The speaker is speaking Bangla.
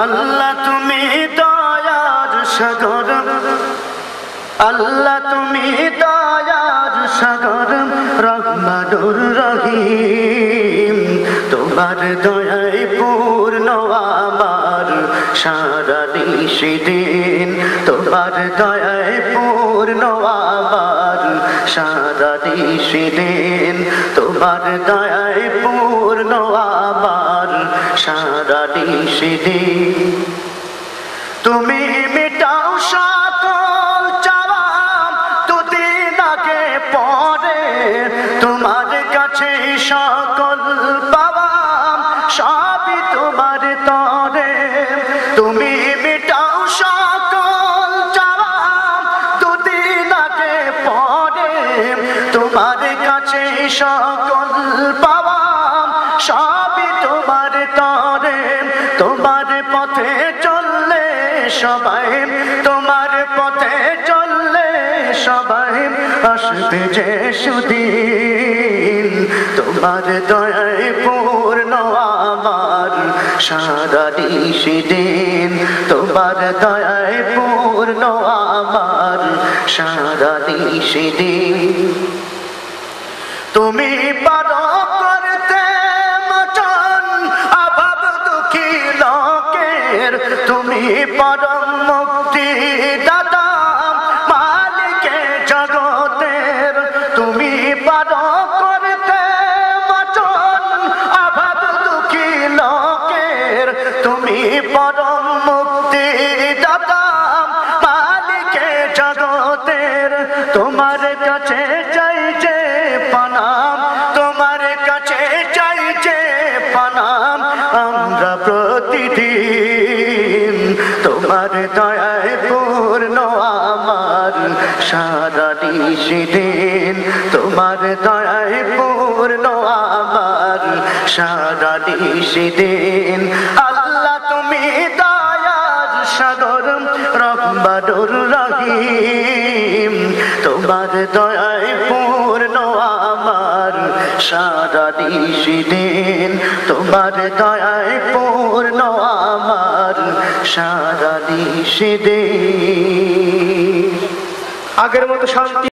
আল্লাহ তুমি দয়ার সাগর, আল্লাহ তুমি দয়ার সাগর, রহমানুর রহিম। তোমার দয়ায় পূর্ণ আমার সারা নিশিদিন, তোমার দয়ায় পূর্ণ আমার সারা নিশিদিন, তোমার দয়ায় পূর্ণ আমার সারা নিশিদিন। তুমি মিটাও সকল চাওয়া দুদিন আগে পরে, তোমার কাছে সকল পাওয়া সবই তোমার তরে। তুমি মিটাও সকল চাওয়া দুদিন আগে পরে, তোমার কাছে সকল পাওয়া সবই তোমার তরে। তোমার পথে চললে সবাই, তোমার পথে চললে সবাই আসবে যে সুদিন। তোমার দয়ায় পূর্ণ আমার সারা নিশিদিন, তোমার দয়ায় পূর্ণ আমার সারা নিশিদিন। তুমি পারো করতে মোচন অভাব দুঃখী লোকের, তুমি পরম মুক্তি দাতা মালিকে জগতের। তুমি পারো করতে মোচন অভাব দুঃখী লোকের, তুমি পরম মুক্তি দাতা মালিকে জগতের। তোমার কাছে চাই যে প্রণাম, তোমার কাছে চাই যে প্রণাম আমরা প্রতিদিন। তোমার দয়ায় পূর্ণ আমার সারা নিশিদিন, তোমার দয়ায় পূর্ণ আমার সারা নিশিদিন। আল্লাহ তুমি দয়ার সাগর, রহমানুর রহিম। তোমার দয়ায় পূর্ণ আমার সারা নিশিদিন, তোমার দয়ায় পূর্ণ আমার সারা নিশিদিন। আগের মতো শান্তি।